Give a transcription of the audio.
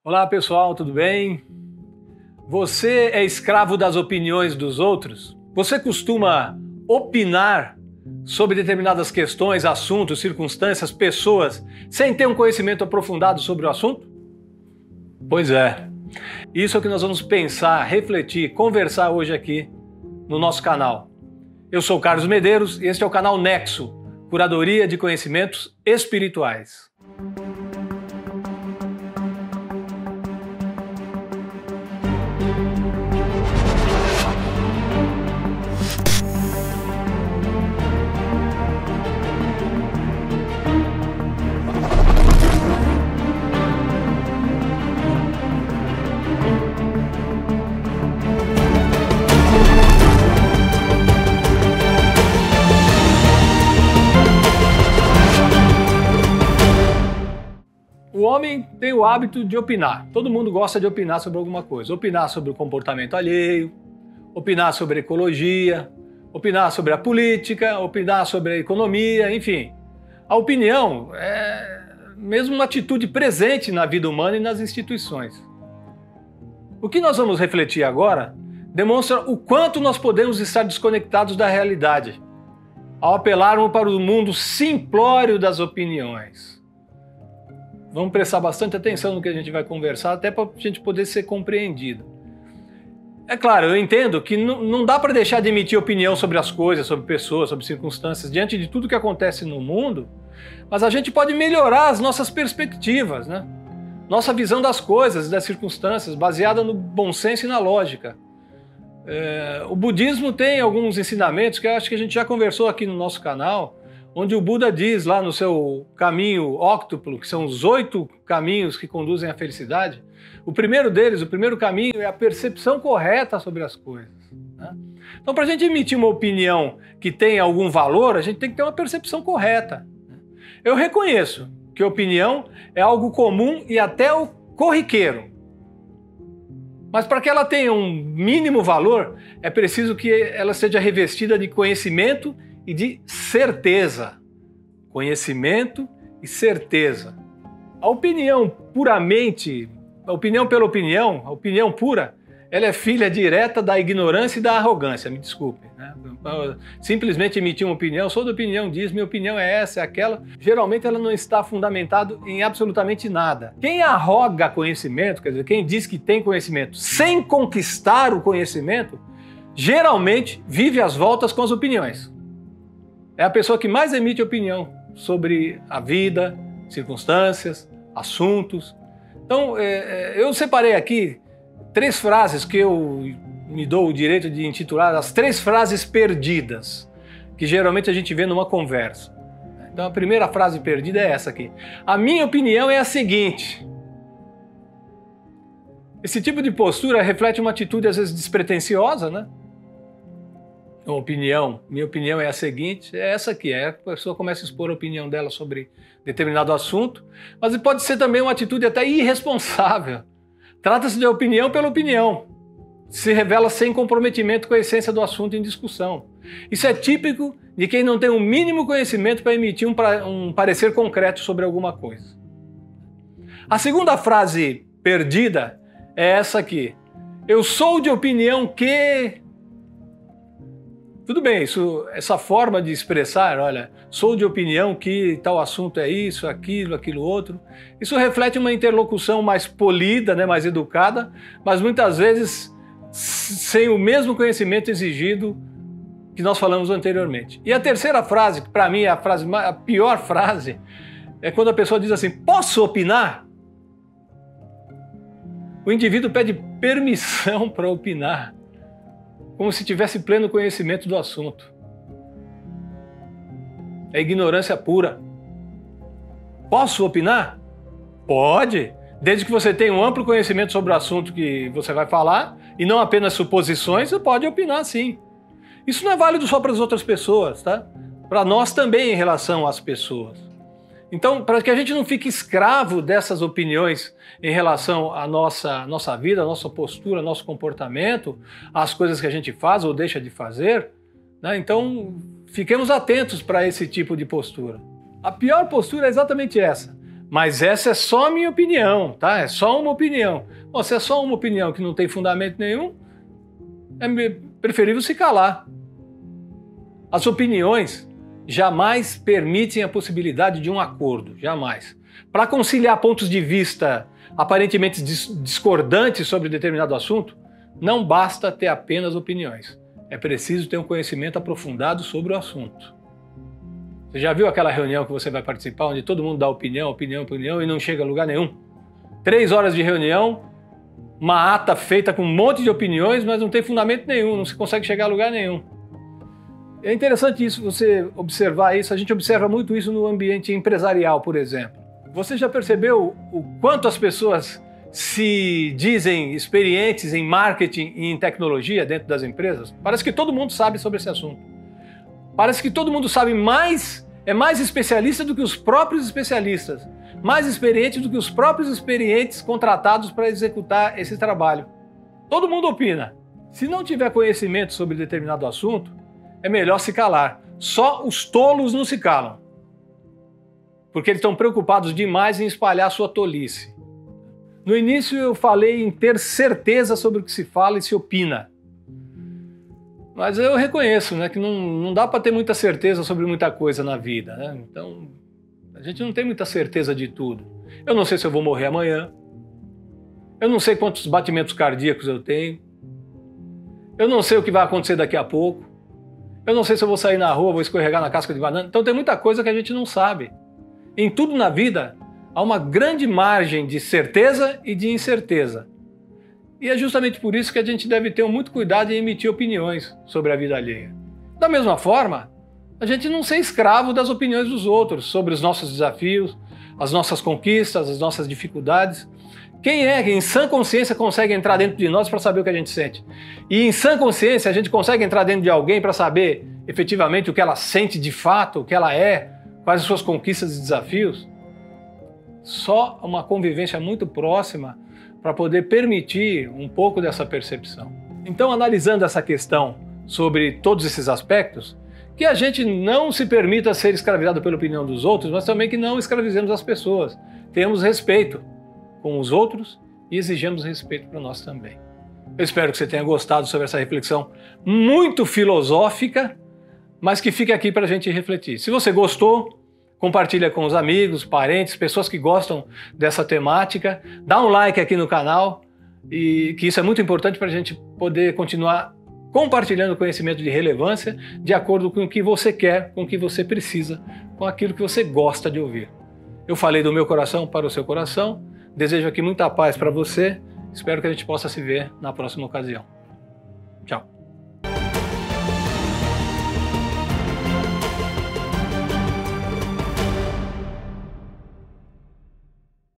Olá pessoal, tudo bem? Você é escravo das opiniões dos outros? Você costuma opinar sobre determinadas questões, assuntos, circunstâncias, pessoas, sem ter um conhecimento aprofundado sobre o assunto? Pois é, isso é o que nós vamos pensar, refletir, conversar hoje aqui no nosso canal. Eu sou o Carlos Medeiros e este é o canal Nexo, Curadoria de Conhecimentos Espirituais. O homem tem o hábito de opinar. Todo mundo gosta de opinar sobre alguma coisa. Opinar sobre o comportamento alheio, opinar sobre a ecologia, opinar sobre a política, opinar sobre a economia, enfim. A opinião é mesmo uma atitude presente na vida humana e nas instituições. O que nós vamos refletir agora demonstra o quanto nós podemos estar desconectados da realidade ao apelarmos para o mundo simplório das opiniões. Vamos prestar bastante atenção no que a gente vai conversar, até para a gente poder ser compreendido. É claro, eu entendo que não dá para deixar de emitir opinião sobre as coisas, sobre pessoas, sobre circunstâncias, diante de tudo que acontece no mundo, mas a gente pode melhorar as nossas perspectivas, né? Nossa visão das coisas, das circunstâncias, baseada no bom senso e na lógica. O budismo tem alguns ensinamentos que eu acho que a gente já conversou aqui no nosso canal, onde o Buda diz lá no seu caminho óctuplo, que são os 8 caminhos que conduzem à felicidade, o primeiro deles, o primeiro caminho é a percepção correta sobre as coisas, né? Então, para a gente emitir uma opinião que tenha algum valor, a gente tem que ter uma percepção correta. Eu reconheço que opinião é algo comum e até o corriqueiro. Mas para que ela tenha um mínimo valor, é preciso que ela seja revestida de conhecimento e de certeza. Conhecimento e certeza. A opinião puramente, a opinião pela opinião, a opinião pura, ela é filha direta da ignorância e da arrogância, me desculpe, né? Simplesmente emitir uma opinião, sou da opinião disso, minha opinião é essa, é aquela, geralmente ela não está fundamentado em absolutamente nada. Quem arroga conhecimento, quer dizer, quem diz que tem conhecimento sem conquistar o conhecimento, geralmente vive às voltas com as opiniões. É a pessoa que mais emite opinião sobre a vida, circunstâncias, assuntos. Então, eu separei aqui 3 frases que eu me dou o direito de intitular as 3 frases perdidas, que geralmente a gente vê numa conversa. Então, a primeira frase perdida é essa aqui. A minha opinião é a seguinte. Esse tipo de postura reflete uma atitude às vezes despretensiosa, né? Minha opinião é a seguinte, é essa aqui, a pessoa começa a expor a opinião dela sobre determinado assunto, mas pode ser também uma atitude até irresponsável. Trata-se de opinião pela opinião, se revela sem comprometimento com a essência do assunto em discussão. Isso é típico de quem não tem o mínimo conhecimento para emitir um parecer concreto sobre alguma coisa. A segunda frase perdida é essa aqui. Eu sou de opinião que... Tudo bem, essa forma de expressar, olha, sou de opinião que tal assunto é isso, aquilo outro, isso reflete uma interlocução mais polida, né, mais educada, mas muitas vezes sem o mesmo conhecimento exigido que nós falamos anteriormente. E a terceira frase, que para mim é a pior frase, é quando a pessoa diz assim, posso opinar? O indivíduo pede permissão para opinar, como se tivesse pleno conhecimento do assunto. É ignorância pura. Posso opinar? Pode, desde que você tenha um amplo conhecimento sobre o assunto que você vai falar, e não apenas suposições, você pode opinar sim. Isso não é válido só para as outras pessoas, tá? Para nós também em relação às pessoas. Então, para que a gente não fique escravo dessas opiniões em relação à nossa vida, à nossa postura, nosso comportamento, às coisas que a gente faz ou deixa de fazer, né? Então, fiquemos atentos para esse tipo de postura. A pior postura é exatamente essa. Mas essa é só a minha opinião, tá? É só uma opinião. Bom, se é só uma opinião que não tem fundamento nenhum, é preferível se calar. As opiniões jamais permitem a possibilidade de um acordo, jamais. Para conciliar pontos de vista aparentemente discordantes sobre determinado assunto, não basta ter apenas opiniões. É preciso ter um conhecimento aprofundado sobre o assunto. Você já viu aquela reunião que você vai participar, onde todo mundo dá opinião e não chega a lugar nenhum? 3 horas de reunião, uma ata feita com um monte de opiniões, mas não tem fundamento nenhum, não se consegue chegar a lugar nenhum. É interessante isso, você observar isso, a gente observa muito isso no ambiente empresarial, por exemplo. Você já percebeu o quanto as pessoas se dizem experientes em marketing e em tecnologia dentro das empresas? Parece que todo mundo sabe sobre esse assunto. Parece que todo mundo sabe mais, é mais especialista do que os próprios especialistas, mais experiente do que os próprios experientes contratados para executar esse trabalho. Todo mundo opina. Se não tiver conhecimento sobre determinado assunto, é melhor se calar. Só os tolos não se calam, porque eles estão preocupados demais em espalhar sua tolice. No início eu falei em ter certeza sobre o que se fala e se opina. Mas eu reconheço, né, que não dá para ter muita certeza sobre muita coisa na vida, né? Então, a gente não tem muita certeza de tudo. Eu não sei se eu vou morrer amanhã. Eu não sei quantos batimentos cardíacos eu tenho. Eu não sei o que vai acontecer daqui a pouco. Eu não sei se eu vou sair na rua, vou escorregar na casca de banana. Então tem muita coisa que a gente não sabe. Em tudo na vida, há uma grande margem de certeza e de incerteza. E é justamente por isso que a gente deve ter muito cuidado em emitir opiniões sobre a vida alheia. Da mesma forma, a gente não ser escravo das opiniões dos outros sobre os nossos desafios, as nossas conquistas, as nossas dificuldades. Quem é que em sã consciência consegue entrar dentro de nós para saber o que a gente sente? E em sã consciência a gente consegue entrar dentro de alguém para saber efetivamente o que ela sente de fato, o que ela é, quais as suas conquistas e desafios? Só uma convivência muito próxima para poder permitir um pouco dessa percepção. Então, analisando essa questão sobre todos esses aspectos, que a gente não se permita ser escravizado pela opinião dos outros, mas também que não escravizemos as pessoas. Tenhamos respeito com os outros e exijamos respeito para nós também. Eu espero que você tenha gostado sobre essa reflexão muito filosófica, mas que fique aqui para a gente refletir. Se você gostou, compartilha com os amigos, parentes, pessoas que gostam dessa temática. Dá um like aqui no canal, e que isso é muito importante para a gente poder continuar compartilhando conhecimento de relevância de acordo com o que você quer, com o que você precisa, com aquilo que você gosta de ouvir. Eu falei do meu coração para o seu coração. Desejo aqui muita paz para você. Espero que a gente possa se ver na próxima ocasião. Tchau.